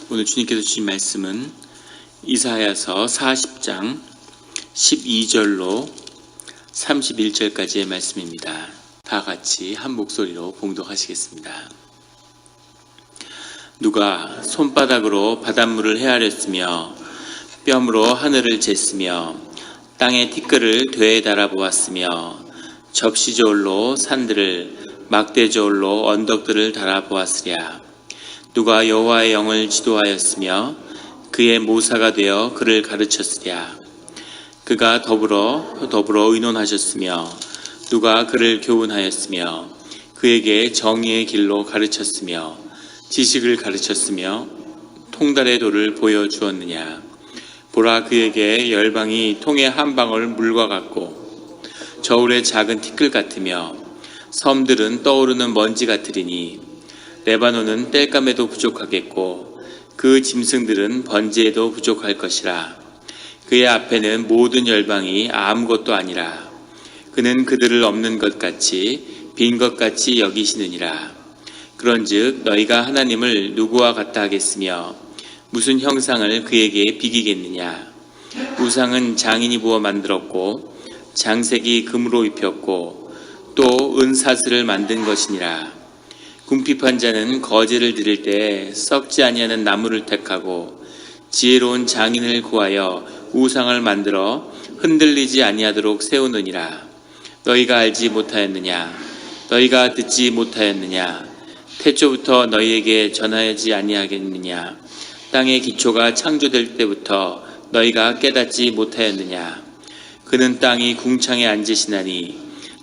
오늘 주님께서 주신 말씀은 이사야서 40장 12절로 31절까지의 말씀입니다. 다 같이 한 목소리로 봉독하시겠습니다. 누가 손바닥으로 바닷물을 헤아렸으며 뼘으로 하늘을 쟀으며 땅의 티끌을 되에 달아보았으며 접시저울로 산들을 막대저울로 언덕들을 달아보았으랴. 누가 여호와의 영을 지도하였으며 그의 모사가 되어 그를 가르쳤으랴. 그가 더불어 의논하셨으며 누가 그를 교훈하였으며 그에게 정의의 길로 가르쳤으며 지식을 가르쳤으며 통달의 도를 보여주었느냐. 보라, 그에게 열방이 통의 한 방울 물과 같고 저울의 작은 티끌 같으며 섬들은 떠오르는 먼지 같으리니 레바논은 땔감에도 부족하겠고 그 짐승들은 번제에도 부족할 것이라. 그의 앞에는 모든 열방이 아무것도 아니라 그는 그들을 없는 것 같이 빈 것 같이 여기시느니라. 그런즉 너희가 하나님을 누구와 같다 하겠으며 무슨 형상을 그에게 비기겠느냐. 우상은 장인이 부어 만들었고 장색이 금으로 입혔고 또 은사슬을 만든 것이니라. 궁핍한 자는 거제를 드릴 때 썩지 아니하는 나무를 택하고 지혜로운 장인을 구하여 우상을 만들어 흔들리지 아니하도록 세우느니라. 너희가 알지 못하였느냐? 너희가 듣지 못하였느냐? 태초부터 너희에게 전하지 아니하겠느냐? 땅의 기초가 창조될 때부터 너희가 깨닫지 못하였느냐? 그는 땅이 궁창에 앉으시나니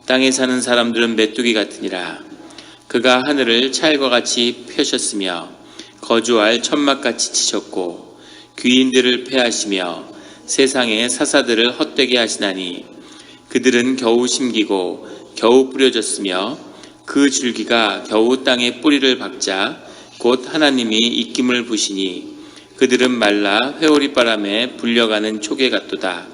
땅에 사는 사람들은 메뚜기 같으니라. 그가 하늘을 찰과 같이 펴셨으며 거주할 천막같이 치셨고 귀인들을 패하시며 세상의 사사들을 헛되게 하시나니 그들은 겨우 심기고 겨우 뿌려졌으며 그 줄기가 겨우 땅에 뿌리를 박자 곧 하나님이 입김을 부시니 그들은 말라 회오리 바람에 불려가는 초계 같도다.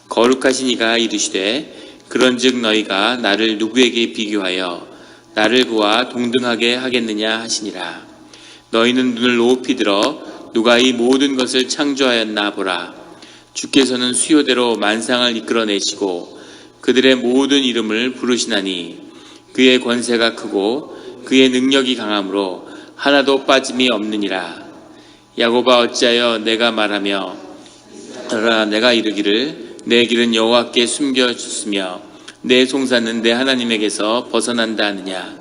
거룩하신 이가 이르시되 그런즉 너희가 나를 누구에게 비교하여 나를 구하 동등하게 하겠느냐 하시니라. 너희는 눈을 높이 들어 누가 이 모든 것을 창조하였나 보라. 주께서는 수요대로 만상을 이끌어내시고 그들의 모든 이름을 부르시나니 그의 권세가 크고 그의 능력이 강함으로 하나도 빠짐이 없느니라. 야곱아, 어찌하여 내가 말하며 내가 이르기를 내 길은 여호와께 숨겨졌으며 내 송사는 내 하나님에게서 벗어난다 하느냐.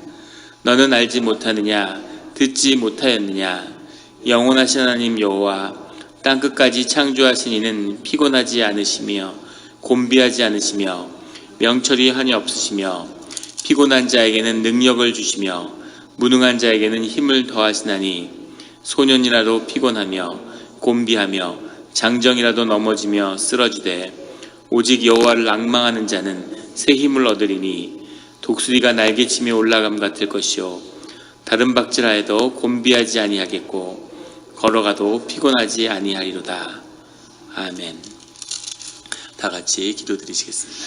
너는 알지 못하느냐? 듣지 못하였느냐? 영원하신 하나님 여호와 땅끝까지 창조하신 이는 피곤하지 않으시며 곤비하지 않으시며 명철이 한이 없으시며 피곤한 자에게는 능력을 주시며 무능한 자에게는 힘을 더하시나니 소년이라도 피곤하며 곤비하며 장정이라도 넘어지며 쓰러지되 오직 여호와를 앙망하는 자는 새 힘을 얻으리니 독수리가 날개치며 올라감 같을 것이요 다른 박질하여도 곤비하지 아니하겠고 걸어가도 피곤하지 아니하리로다. 아멘. 다 같이 기도드리시겠습니다.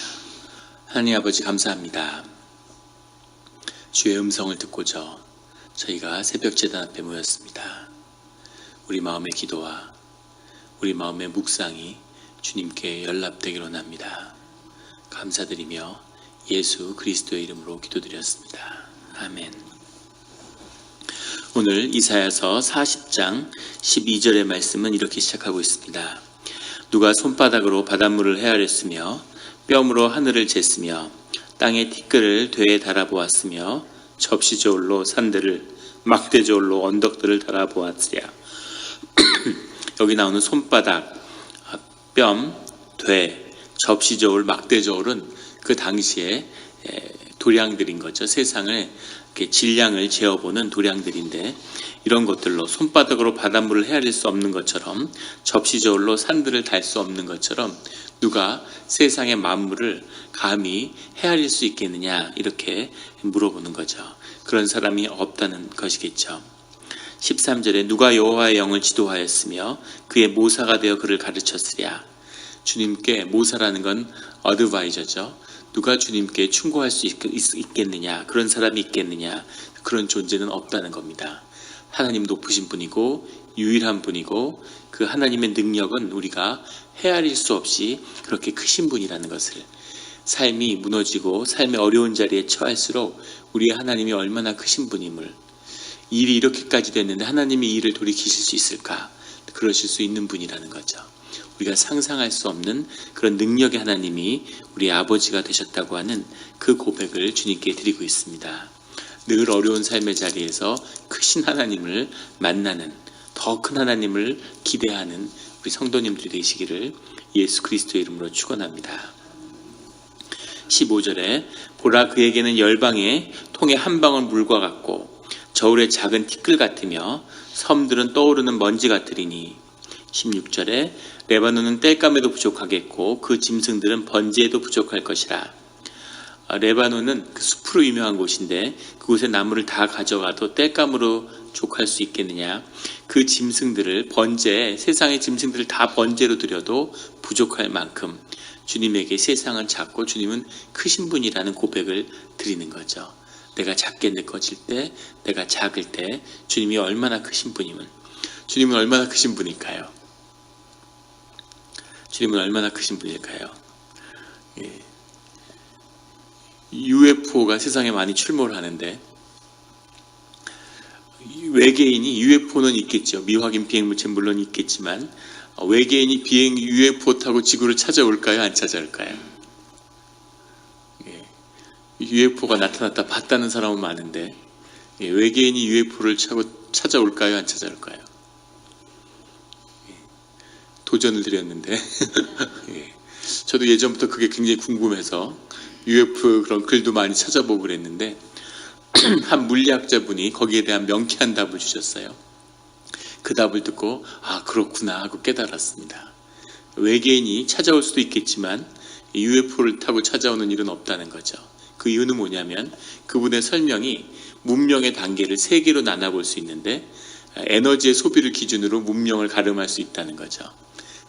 하나님 아버지, 감사합니다. 주의 음성을 듣고자 저희가 새벽 제단 앞에 모였습니다. 우리 마음의 기도와 우리 마음의 묵상이 주님께 연락되기로 합니다. 감사드리며 예수 그리스도의 이름으로 기도드렸습니다. 아멘. 오늘 이사야서 40장 12절의 말씀은 이렇게 시작하고 있습니다. 누가 손바닥으로 바닷물을 헤아렸으며 뼘으로 하늘을 쟀으며 땅의 티끌을 되에 달아보았으며 접시저울로 산들을 막대저울로 언덕들을 달아보았으랴. 여기 나오는 손바닥, 뼘, 돼, 접시저울, 막대저울은 그 당시에 도량들인 거죠. 세상을 이렇게 질량을 재어보는 도량들인데 이런 것들로 손바닥으로 바닷물을 헤아릴 수 없는 것처럼 접시저울로 산들을 달 수 없는 것처럼 누가 세상의 만물을 감히 헤아릴 수 있겠느냐 이렇게 물어보는 거죠. 그런 사람이 없다는 것이겠죠. 13절에 누가 여호와의 영을 지도하였으며 그의 모사가 되어 그를 가르쳤으랴. 주님께 모사라는 건 어드바이저죠. 누가 주님께 충고할 수 있겠느냐, 그런 사람이 있겠느냐, 그런 존재는 없다는 겁니다. 하나님 높으신 분이고 유일한 분이고 그 하나님의 능력은 우리가 헤아릴 수 없이 그렇게 크신 분이라는 것을, 삶이 무너지고 삶의 어려운 자리에 처할수록 우리의 하나님이 얼마나 크신 분임을, 일이 이렇게까지 됐는데 하나님이 이 일을 돌이키실 수 있을까? 그러실 수 있는 분이라는 거죠. 우리가 상상할 수 없는 그런 능력의 하나님이 우리 아버지가 되셨다고 하는 그 고백을 주님께 드리고 있습니다. 늘 어려운 삶의 자리에서 크신 하나님을 만나는, 더 큰 하나님을 기대하는 우리 성도님들이 되시기를 예수 그리스도의 이름으로 축원합니다. 15절에 보라, 그에게는 열방의 통에 한 방울 물과 같고 저울의 작은 티끌 같으며 섬들은 떠오르는 먼지 같으리니. 16절에 레바논은 땔감에도 부족하겠고 그 짐승들은 번제에도 부족할 것이라. 레바논은 그 숲으로 유명한 곳인데 그곳의 나무를 다 가져가도 땔감으로 족할 수 있겠느냐. 그 짐승들을 번제, 세상의 짐승들을 다 번제로 드려도 부족할 만큼 주님에게 세상은 작고 주님은 크신 분이라는 고백을 드리는 거죠. 내가 작게 느껴질 때, 내가 작을 때 주님이 얼마나 크신 분임을, 주님은 얼마나 크신 분일까요? 주님은 얼마나 크신 분일까요? UFO가 세상에 많이 출몰을 하는데, 외계인이, UFO는 있겠죠. 미확인 비행물체 물론 있겠지만 외계인이 UFO 타고 지구를 찾아올까요? 안 찾아올까요? UFO가 나타났다 봤다는 사람은 많은데 외계인이 UFO를 찾아올까요? 안 찾아올까요? 도전을 드렸는데 저도 예전부터 그게 굉장히 궁금해서 UFO 그런 글도 많이 찾아보고 그랬는데 한 물리학자분이 거기에 대한 명쾌한 답을 주셨어요. 그 답을 듣고 아, 그렇구나 하고 깨달았습니다. 외계인이 찾아올 수도 있겠지만 UFO를 타고 찾아오는 일은 없다는 거죠. 그 이유는 뭐냐면 그분의 설명이 문명의 단계를 3개로 나눠볼 수 있는데 에너지의 소비를 기준으로 문명을 가름할 수 있다는 거죠.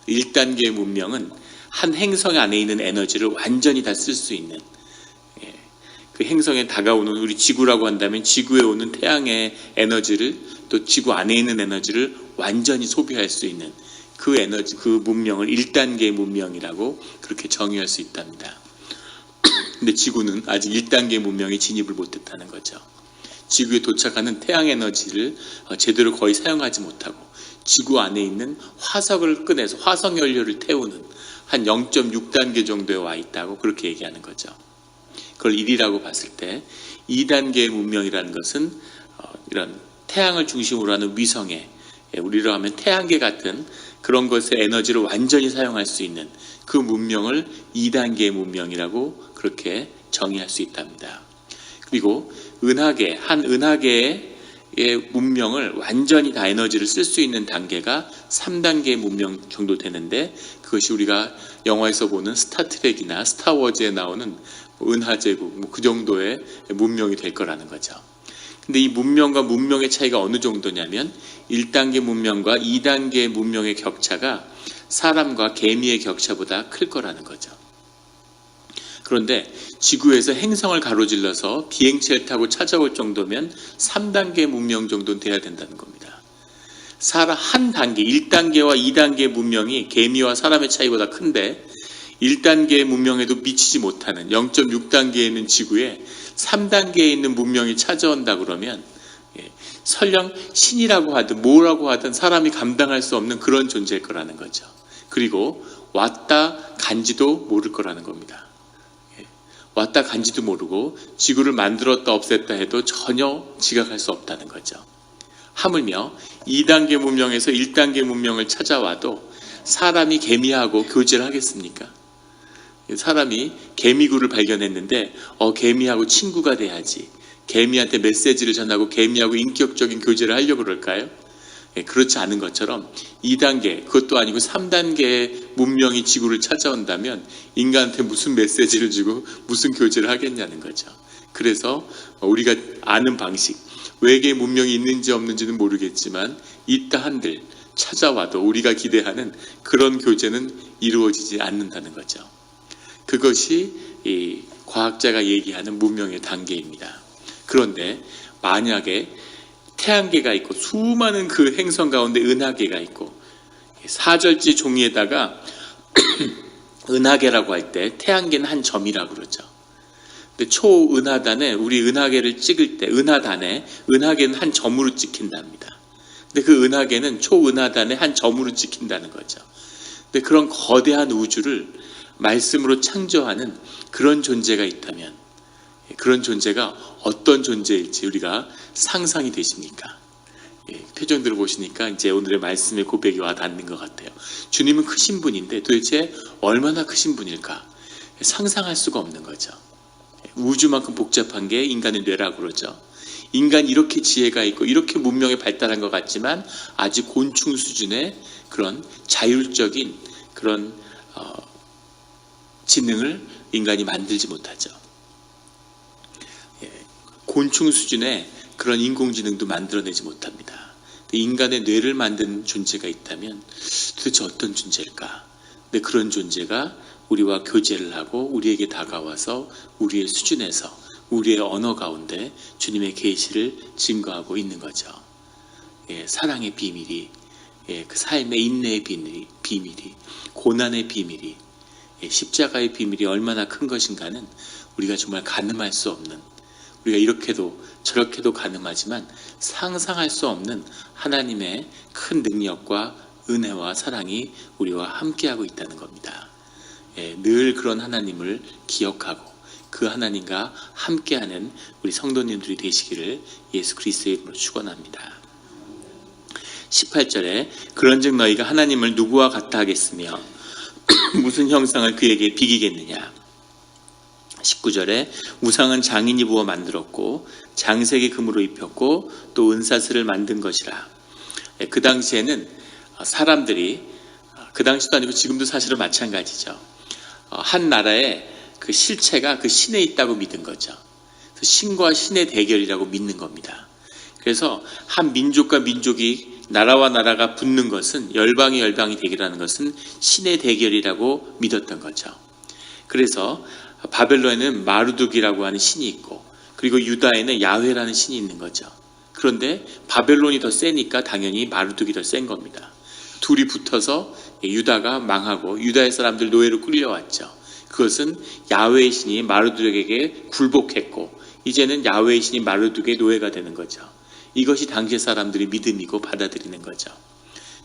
1단계의 문명은 한 행성 안에 있는 에너지를 완전히 다 쓸 수 있는, 그 행성에 다가오는, 우리 지구라고 한다면 지구에 오는 태양의 에너지를, 또 지구 안에 있는 에너지를 완전히 소비할 수 있는 그 에너지, 그 문명을 1단계의 문명이라고 그렇게 정의할 수 있답니다. 근데 지구는 아직 1단계 문명에 진입을 못했다는 거죠. 지구에 도착하는 태양 에너지를 제대로 거의 사용하지 못하고 지구 안에 있는 화석을 꺼내서 화석 연료를 태우는 한 0.6단계 정도에 와 있다고 그렇게 얘기하는 거죠. 그걸 1이라고 봤을 때 2단계의 문명이라는 것은 이런 태양을 중심으로 하는 위성에, 우리로 하면 태양계 같은 그런 것의 에너지를 완전히 사용할 수 있는 그 문명을 2단계의 문명이라고 그렇게 정의할 수 있답니다. 그리고 은하계, 한 은하계의 문명을 완전히 다 에너지를 쓸 수 있는 단계가 3단계의 문명 정도 되는데, 그것이 우리가 영화에서 보는 스타트rek이나 스타워즈에 나오는 은하제국, 그 정도의 문명이 될 거라는 거죠. 근데 이 문명과 문명의 차이가 어느 정도냐면 1단계 문명과 2단계 문명의 격차가 사람과 개미의 격차보다 클 거라는 거죠. 그런데 지구에서 행성을 가로질러서 비행체를 타고 찾아올 정도면 3단계 문명 정도는 돼야 된다는 겁니다. 한 단계, 1단계와 2단계 문명이 개미와 사람의 차이보다 큰데 1단계 문명에도 미치지 못하는 0.6단계에 있는 지구에 3단계에 있는 문명이 찾아온다 그러면 설령 신이라고 하든 뭐라고 하든 사람이 감당할 수 없는 그런 존재일 거라는 거죠. 그리고 왔다 간지도 모를 거라는 겁니다. 왔다 간지도 모르고 지구를 만들었다 없앴다 해도 전혀 지각할 수 없다는 거죠. 하물며 2단계 문명에서 1단계 문명을 찾아와도 사람이 개미하고 교제를 하겠습니까? 사람이 개미굴을 발견했는데 개미하고 친구가 돼야지, 개미한테 메시지를 전하고 개미하고 인격적인 교제를 하려고 그럴까요? 그렇지 않은 것처럼 2단계, 그것도 아니고 3단계의 문명이 지구를 찾아온다면 인간한테 무슨 메시지를 주고 무슨 교제를 하겠냐는 거죠. 그래서 우리가 아는 방식, 외계 문명이 있는지 없는지는 모르겠지만 있다 한들 찾아와도 우리가 기대하는 그런 교제는 이루어지지 않는다는 거죠. 그것이 이 과학자가 얘기하는 문명의 단계입니다. 그런데 만약에 태양계가 있고 수많은 그 행성 가운데 은하계가 있고 사절지 종이에다가 은하계라고 할 때 태양계는 한 점이라고 그러죠. 근데 초은하단에 우리 은하계를 찍을 때 은하계는 한 점으로 찍힌답니다. 근데 그 은하계는 초은하단에 한 점으로 찍힌다는 거죠. 근데 그런 거대한 우주를 말씀으로 창조하는 그런 존재가 있다면 그런 존재가 어떤 존재일지 우리가 상상이 되십니까? 표정들을 보시니까 이제 오늘의 말씀의 고백이 와 닿는 것 같아요. 주님은 크신 분인데 도대체 얼마나 크신 분일까? 상상할 수가 없는 거죠. 우주만큼 복잡한 게 인간의 뇌라고 그러죠. 인간이 이렇게 지혜가 있고 이렇게 문명이 발달한 것 같지만 아직 곤충 수준의 그런 자율적인 그런 지능을 인간이 만들지 못하죠. 곤충 수준의 그런 인공지능도 만들어내지 못합니다. 인간의 뇌를 만든 존재가 있다면 도대체 어떤 존재일까? 근데 그런 존재가 우리와 교제를 하고 우리에게 다가와서 우리의 수준에서 우리의 언어 가운데 주님의 계시를 증거하고 있는 거죠. 사랑의 비밀이, 그 삶의 인내의 비밀이, 고난의 비밀이, 십자가의 비밀이 얼마나 큰 것인가는 우리가 정말 가늠할 수 없는, 우리가 이렇게도 저렇게도 가늠하지만 상상할 수 없는 하나님의 큰 능력과 은혜와 사랑이 우리와 함께하고 있다는 겁니다. 늘 그런 하나님을 기억하고 그 하나님과 함께하는 우리 성도님들이 되시기를 예수 그리스도의 이름으로 축원합니다. 18절에 그런즉 너희가 하나님을 누구와 같아 하겠으며 무슨 형상을 그에게 비기겠느냐. 19절에 우상은 장인이 부어 만들었고 장색이 금으로 입혔고 또 은사슬을 만든 것이라. 그 당시에는 사람들이, 그 당시도 아니고 지금도 사실은 마찬가지죠. 한 나라에 그 실체가 그 신에 있다고 믿은 거죠. 신과 신의 대결이라고 믿는 겁니다. 그래서 한 민족과 민족이, 나라와 나라가 붙는 것은, 열방이 대결하는 것은 신의 대결이라고 믿었던 거죠. 그래서 바벨론에는 마르둑이라고 하는 신이 있고, 그리고 유다에는 야훼라는 신이 있는 거죠. 그런데 바벨론이 더 세니까 당연히 마르둑이 더 센 겁니다. 둘이 붙어서 유다가 망하고 유다의 사람들 노예로 끌려왔죠. 그것은 야훼의 신이 마르둑에게 굴복했고 이제는 야훼의 신이 마르둑의 노예가 되는 거죠. 이것이 당시의 사람들의 믿음이고 받아들이는 거죠.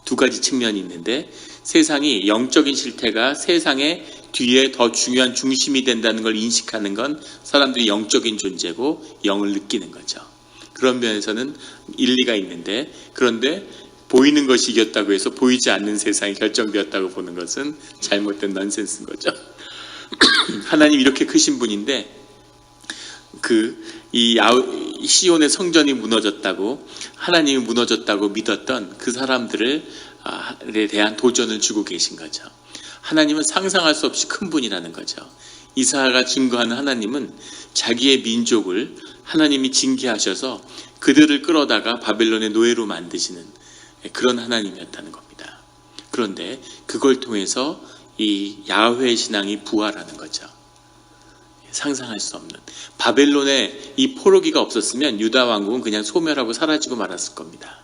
두 가지 측면이 있는데, 세상이, 영적인 실태가 세상의 뒤에 더 중요한 중심이 된다는 걸 인식하는 건 사람들이 영적인 존재고 영을 느끼는 거죠. 그런 면에서는 일리가 있는데, 그런데 보이는 것이 이겼다고 해서 보이지 않는 세상이 결정되었다고 보는 것은 잘못된 넌센스인 거죠. 하나님 이렇게 크신 분인데 이 시온의 성전이 무너졌다고, 하나님이 무너졌다고 믿었던 그 사람들에 대한 도전을 주고 계신 거죠. 하나님은 상상할 수 없이 큰 분이라는 거죠. 이사야가 증거하는 하나님은 자기의 민족을 하나님이 징계하셔서 그들을 끌어다가 바벨론의 노예로 만드시는 그런 하나님이었다는 겁니다. 그런데 그걸 통해서 이 야훼 신앙이 부활하는 거죠. 상상할 수 없는. 바벨론의 이 포로기가 없었으면 유다 왕국은 그냥 소멸하고 사라지고 말았을 겁니다.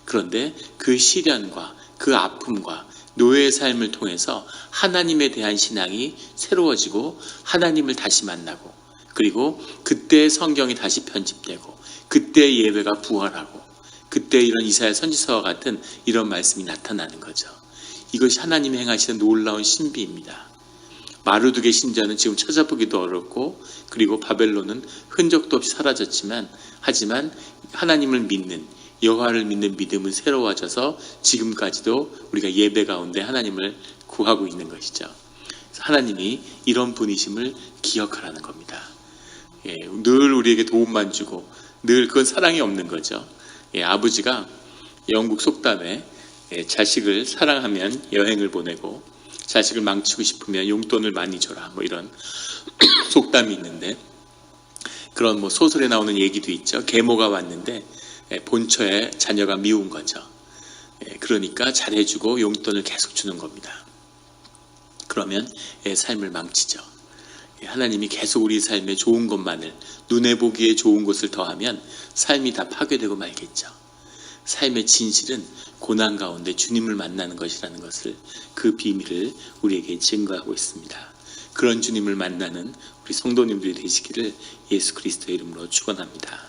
그런데 그 시련과 그 아픔과 노예의 삶을 통해서 하나님에 대한 신앙이 새로워지고 하나님을 다시 만나고, 그리고 그때 성경이 다시 편집되고 그때 예배가 부활하고 그때 이런 이사야 선지서와 같은 이런 말씀이 나타나는 거죠. 이것이 하나님이 행하시는 놀라운 신비입니다. 마르둑의 신전은 지금 찾아보기도 어렵고, 그리고 바벨론은 흔적도 없이 사라졌지만, 하지만 하나님을 믿는, 여호와를 믿는 믿음은 새로워져서 지금까지도 우리가 예배 가운데 하나님을 구하고 있는 것이죠. 하나님이 이런 분이심을 기억하라는 겁니다. 늘 우리에게 도움만 주고, 늘 그건 사랑이 없는 거죠. 아버지가 영국 속담에 자식을 사랑하면 여행을 보내고 자식을 망치고 싶으면 용돈을 많이 줘라, 뭐 이런 속담이 있는데, 그런 소설에 나오는 얘기도 있죠. 계모가 왔는데 본처에 자녀가 미운 거죠. 그러니까 잘해주고 용돈을 계속 주는 겁니다. 그러면 삶을 망치죠. 하나님이 계속 우리 삶에 좋은 것만을, 눈에 보기에 좋은 것을 더하면 삶이 다 파괴되고 말겠죠. 삶의 진실은 고난 가운데 주님을 만나는 것이라는 것을, 그 비밀을 우리에게 증거하고 있습니다. 그런 주님을 만나는 우리 성도님들이 되시기를 예수 그리스도의 이름으로 축원합니다.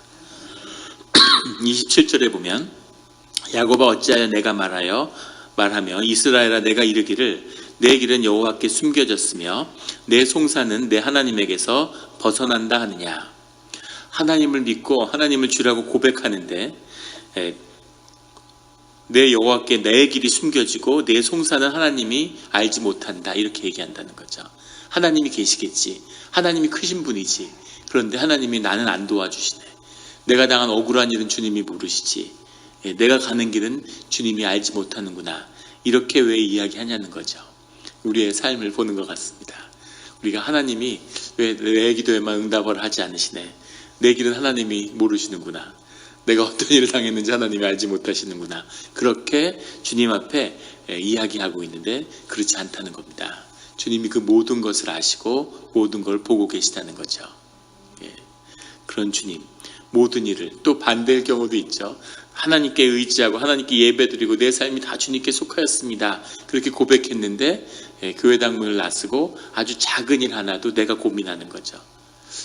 27절에 보면 야곱아 어찌하여 내가 말하며 이스라엘아 내가 이르기를 내 길은 여호와께 숨겨졌으며 내 송사는 내 하나님에게서 벗어난다 하느냐. 하나님을 믿고 하나님을 주라고 고백하는데 내 여호와께 내 길이 숨겨지고 내 송사는 하나님이 알지 못한다, 이렇게 얘기한다는 거죠. 하나님이 계시겠지, 하나님이 크신 분이지, 그런데 하나님이 나는 안 도와주시네. 내가 당한 억울한 일은 주님이 모르시지, 내가 가는 길은 주님이 알지 못하는구나, 이렇게 왜 이야기하냐는 거죠. 우리의 삶을 보는 것 같습니다. 우리가 하나님이 왜 내 기도에만 응답을 하지 않으시네, 내 길은 하나님이 모르시는구나, 내가 어떤 일을 당했는지 하나님이 알지 못하시는구나, 그렇게 주님 앞에 이야기하고 있는데 그렇지 않다는 겁니다. 주님이 그 모든 것을 아시고 모든 걸 보고 계시다는 거죠. 그런 주님, 모든 일을, 또 반대의 경우도 있죠. 하나님께 의지하고 하나님께 예배드리고 내 삶이 다 주님께 속하였습니다, 그렇게 고백했는데 교회당 문을 나서고 아주 작은 일 하나도 내가 고민하는 거죠.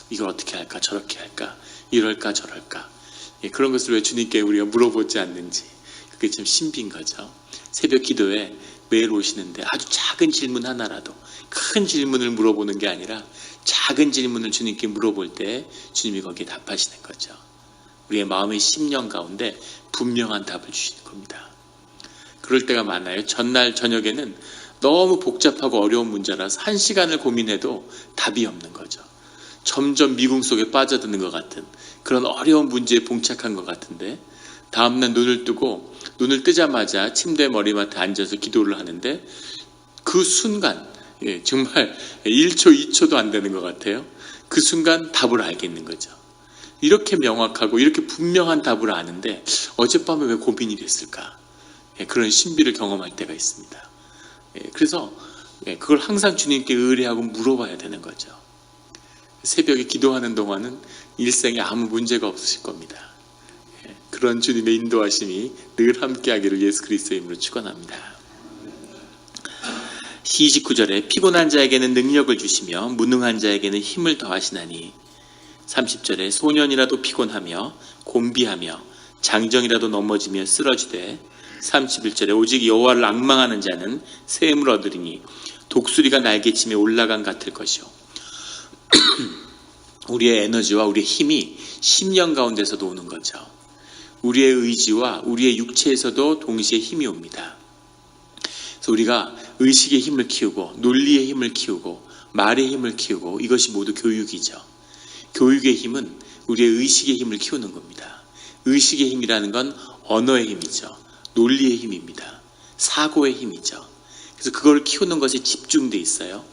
이걸 어떻게 할까, 저렇게 할까, 이럴까 저럴까. 그런 것을 왜 주님께 우리가 물어보지 않는지, 그게 참 신비인 거죠. 새벽 기도에 매일 오시는데 아주 작은 질문 하나라도, 큰 질문을 물어보는 게 아니라 작은 질문을 주님께 물어볼 때 주님이 거기에 답하시는 거죠. 우리의 마음의 심령 가운데 분명한 답을 주시는 겁니다. 그럴 때가 많아요. 전날 저녁에는 너무 복잡하고 어려운 문제라서 1시간을 고민해도 답이 없는 거죠. 점점 미궁 속에 빠져드는 것 같은 그런 어려운 문제에 봉착한 것 같은데, 다음날 눈을 뜨자마자 침대 머리맡에 앉아서 기도를 하는데 그 순간, 정말 1초 2초도 안 되는 것 같아요. 그 순간 답을 알겠는 거죠. 이렇게 명확하고 이렇게 분명한 답을 아는데 어젯밤에 왜 고민이 됐을까, 그런 신비를 경험할 때가 있습니다. 그래서 그걸 항상 주님께 의뢰하고 물어봐야 되는 거죠. 새벽에 기도하는 동안은 일생에 아무 문제가 없으실 겁니다. 그런 주님의 인도하심이 늘 함께하기를 예수 그리스도의 이름으로 축원합니다. 29절에 피곤한 자에게는 능력을 주시며 무능한 자에게는 힘을 더하시나니, 30절에 소년이라도 피곤하며 곤비하며 장정이라도 넘어지며 쓰러지되, 31절에 오직 여호와를 앙망하는 자는 새 힘을 얻으리니 독수리가 날개치며 올라간 같을 것이요. 우리의 에너지와 우리의 힘이 심령 가운데서도 오는 거죠. 우리의 의지와 우리의 육체에서도 동시에 힘이 옵니다. 그래서 우리가 의식의 힘을 키우고 논리의 힘을 키우고 말의 힘을 키우고, 이것이 모두 교육이죠. 교육의 힘은 우리의 의식의 힘을 키우는 겁니다. 의식의 힘이라는 건 언어의 힘이죠. 논리의 힘입니다. 사고의 힘이죠. 그래서 그걸 키우는 것에 집중돼 있어요.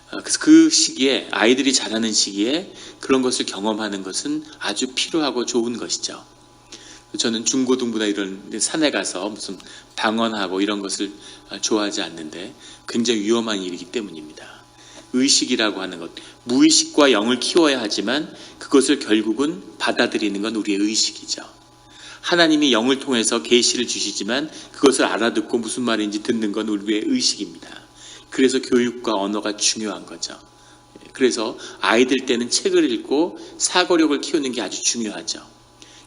그래서 그 시기에, 아이들이 자라는 시기에 그런 것을 경험하는 것은 아주 필요하고 좋은 것이죠. 저는 중고등부나 이런 산에 가서 무슨 방언하고 이런 것을 좋아하지 않는데 굉장히 위험한 일이기 때문입니다. 의식이라고 하는 것, 무의식과 영을 키워야 하지만 그것을 결국은 받아들이는 건 우리의 의식이죠. 하나님이 영을 통해서 계시를 주시지만 그것을 알아듣고 무슨 말인지 듣는 건 우리의 의식입니다. 그래서 교육과 언어가 중요한 거죠. 그래서 아이들 때는 책을 읽고 사고력을 키우는 게 아주 중요하죠.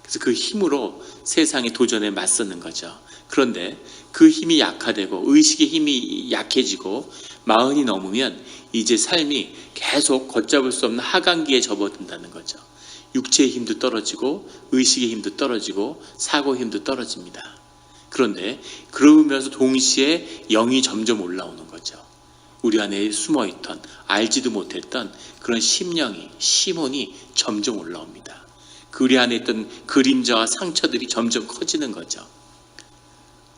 그래서 그 힘으로 세상의 도전에 맞서는 거죠. 그런데 그 힘이 약화되고 의식의 힘이 약해지고 40이 넘으면 이제 삶이 계속 걷잡을 수 없는 하강기에 접어든다는 거죠. 육체의 힘도 떨어지고 의식의 힘도 떨어지고 사고의 힘도 떨어집니다. 그런데 그러면서 동시에 영이 점점 올라오는 거죠. 우리 안에 숨어있던, 알지도 못했던 그런 심혼이 점점 올라옵니다. 그 우리 안에 있던 그림자와 상처들이 점점 커지는 거죠.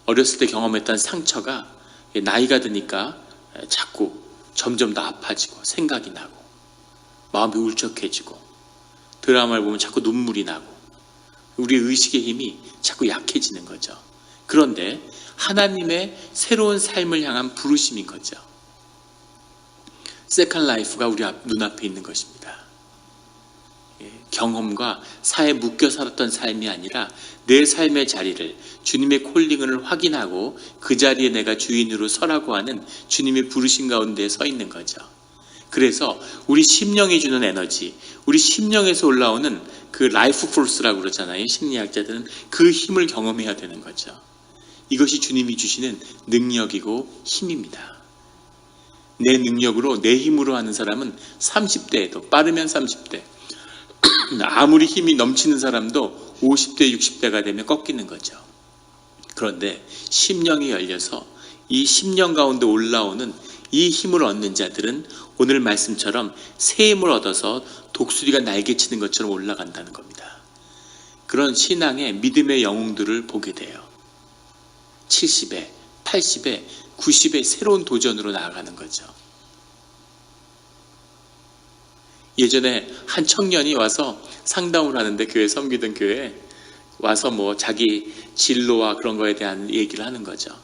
어렸을 때 경험했던 상처가 나이가 드니까 자꾸 점점 더 아파지고 생각이 나고 마음이 울적해지고 드라마를 보면 자꾸 눈물이 나고 우리 의식의 힘이 자꾸 약해지는 거죠. 그런데 하나님의 새로운 삶을 향한 부르심인 거죠. 세컨 라이프가 우리 눈앞에 있는 것입니다. 경험과 사회에 묶여 살았던 삶이 아니라 내 삶의 자리를, 주님의 콜링을 확인하고 그 자리에 내가 주인으로 서라고 하는 주님의 부르심 가운데 서 있는 거죠. 그래서 우리 심령이 주는 에너지, 우리 심령에서 올라오는 그 라이프 포스라고 그러잖아요. 심리학자들은 그 힘을 경험해야 되는 거죠. 이것이 주님이 주시는 능력이고 힘입니다. 내 능력으로, 내 힘으로 하는 사람은 30대에도, 빠르면 30대, 아무리 힘이 넘치는 사람도 50대, 60대가 되면 꺾이는 거죠. 그런데 심령이 열려서 이 심령 가운데 올라오는 이 힘을 얻는 자들은 오늘 말씀처럼 새 힘을 얻어서 독수리가 날개치는 것처럼 올라간다는 겁니다. 그런 신앙의 믿음의 영웅들을 보게 돼요. 70에, 80에, 90에 새로운 도전으로 나아가는 거죠. 예전에 한 청년이 와서 상담을 하는데, 교회 섬기던 교회에 와서 뭐 자기 진로와 그런 거에 대한 얘기를 하는 거죠.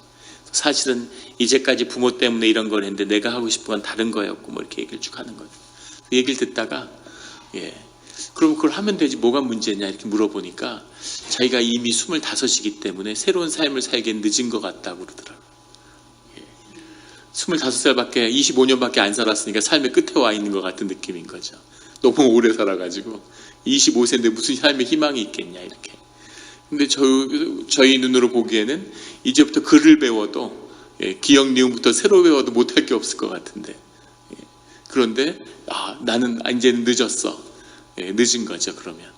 사실은 이제까지 부모 때문에 이런 걸 했는데 내가 하고 싶은 건 다른 거였고 뭐 이렇게 얘기를 쭉 하는 거죠. 그 얘기를 듣다가 그럼 그걸 하면 되지 뭐가 문제냐 이렇게 물어보니까 자기가 이미 25이기 때문에 새로운 삶을 살기엔 늦은 것 같다고 그러더라고요. 25살밖에 25년밖에 안 살았으니까 삶의 끝에 와 있는 것 같은 느낌인 거죠. 너무 오래 살아가지고 25세인데 무슨 삶의 희망이 있겠냐 이렇게. 근데 저희 눈으로 보기에는 이제부터 글을 배워도 기억 니은부터 새로 배워도 못할 게 없을 것 같은데 그런데 나는 이제는 늦었어. 늦은 거죠. 그러면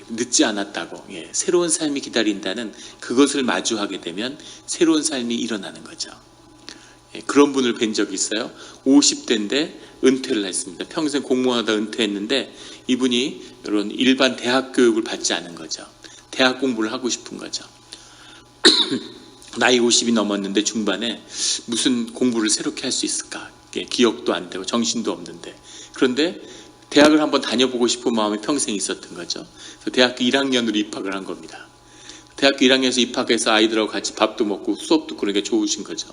늦지 않았다고 새로운 삶이 기다린다는 그것을 마주하게 되면 새로운 삶이 일어나는 거죠. 그런 분을 뵌 적이 있어요. 50대인데 은퇴를 했습니다. 평생 공무원하다 은퇴했는데 이분이 이런 일반 대학 교육을 받지 않은 거죠. 대학 공부를 하고 싶은 거죠. 나이 50이 넘었는데 중반에 무슨 공부를 새롭게 할 수 있을까? 기억도 안 되고 정신도 없는데 그런데 대학을 한번 다녀보고 싶은 마음이 평생 있었던 거죠. 그래서 대학교 1학년으로 입학을 한 겁니다. 대학교 1학년에서 입학해서 아이들하고 같이 밥도 먹고 수업도 그러니까 좋으신 거죠.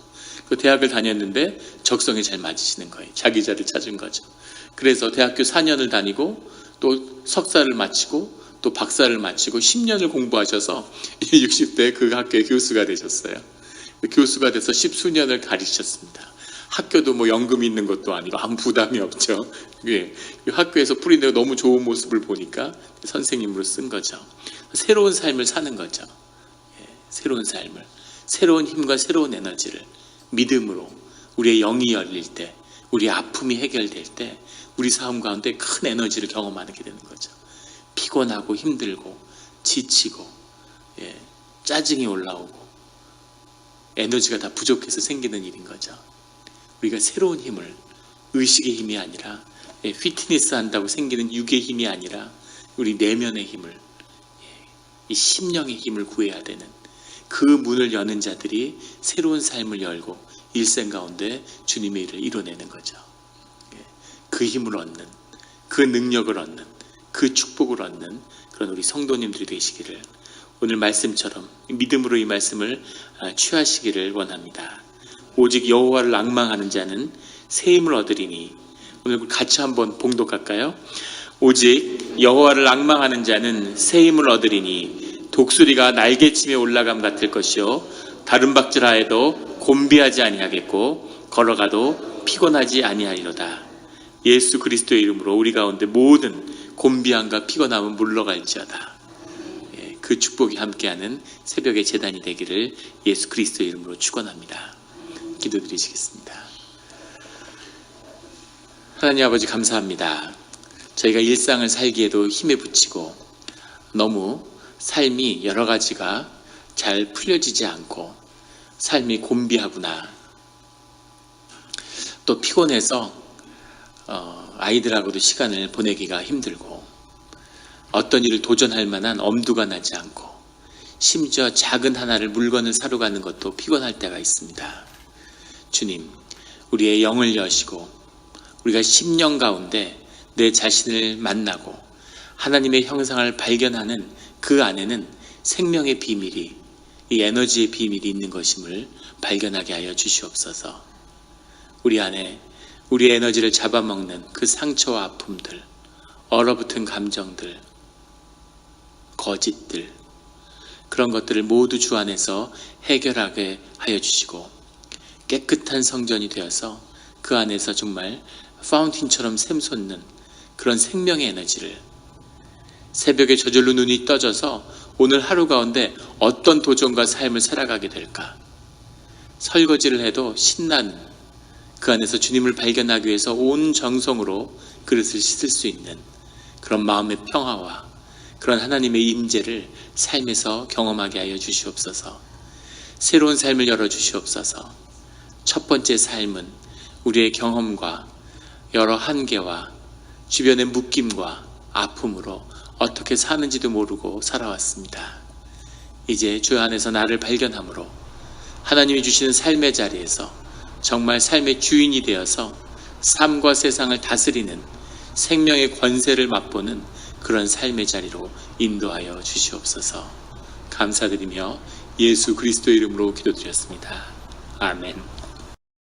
그 대학을 다녔는데 적성에 잘 맞으시는 거예요. 자기 자리를 찾은 거죠. 그래서 대학교 4년을 다니고 또 석사를 마치고 또 박사를 마치고 10년을 공부하셔서 60대 그 학교의 교수가 되셨어요. 교수가 돼서 10수년을 가르치셨습니다. 학교도 뭐 연금 있는 것도 아니고 아무 부담이 없죠. 학교에서 뿌리내고 너무 좋은 모습을 보니까 선생님으로 쓴 거죠. 새로운 삶을 사는 거죠. 새로운 삶을, 새로운 힘과 새로운 에너지를 믿음으로 우리의 영이 열릴 때, 우리의 아픔이 해결될 때 우리 삶 가운데 큰 에너지를 경험하게 되는 거죠. 피곤하고 힘들고 지치고 짜증이 올라오고 에너지가 다 부족해서 생기는 일인 거죠. 우리가 새로운 힘을, 의식의 힘이 아니라 피트니스 한다고 생기는 육의 힘이 아니라 우리 내면의 힘을, 이 심령의 힘을 구해야 되는 그 문을 여는 자들이 새로운 삶을 열고 일생 가운데 주님의 일을 이뤄내는 거죠. 그 힘을 얻는, 그 능력을 얻는, 그 축복을 얻는 그런 우리 성도님들이 되시기를 오늘 말씀처럼 믿음으로 이 말씀을 취하시기를 원합니다. 오직 여호와를 앙망하는 자는 새 힘을 얻으리니. 오늘 같이 한번 봉독할까요? 오직 여호와를 앙망하는 자는 새 힘을 얻으리니 독수리가 날개침에 올라감 같을 것이요 다른 박질하여도 곤비하지 아니하겠고 걸어가도 피곤하지 아니하리로다. 예수 그리스도의 이름으로 우리 가운데 모든 곤비함과 피곤함은 물러갈지어다. 그 축복이 함께하는 새벽의 제단이 되기를 예수 그리스도의 이름으로 축원합니다. 기도드리시겠습니다. 하나님 아버지 감사합니다. 저희가 일상을 살기에도 힘에 부치고 너무 삶이 여러 가지가 잘 풀려지지 않고 삶이 곤비하구나. 또 피곤해서 아이들하고도 시간을 보내기가 힘들고 어떤 일을 도전할 만한 엄두가 나지 않고 심지어 작은 하나를 물건을 사러 가는 것도 피곤할 때가 있습니다. 주님, 우리의 영을 여시고 우리가 심령 가운데 내 자신을 만나고 하나님의 형상을 발견하는 그 안에는 생명의 비밀이, 이 에너지의 비밀이 있는 것임을 발견하게 하여 주시옵소서. 우리 안에 우리의 에너지를 잡아먹는 그 상처와 아픔들, 얼어붙은 감정들, 거짓들, 그런 것들을 모두 주 안에서 해결하게 하여 주시고 깨끗한 성전이 되어서 그 안에서 정말 파운틴처럼 샘솟는 그런 생명의 에너지를, 새벽에 저절로 눈이 떠져서 오늘 하루 가운데 어떤 도전과 삶을 살아가게 될까, 설거지를 해도 신나는, 그 안에서 주님을 발견하기 위해서 온 정성으로 그릇을 씻을 수 있는 그런 마음의 평화와 그런 하나님의 임재를 삶에서 경험하게 하여 주시옵소서. 새로운 삶을 열어주시옵소서. 첫 번째 삶은 우리의 경험과 여러 한계와 주변의 묶임과 아픔으로 어떻게 사는지도 모르고 살아왔습니다. 이제 주 안에서 나를 발견함으로 하나님이 주시는 삶의 자리에서 정말 삶의 주인이 되어서 삶과 세상을 다스리는 생명의 권세를 맛보는 그런 삶의 자리로 인도하여 주시옵소서. 감사드리며 예수 그리스도의 이름으로 기도드렸습니다. 아멘.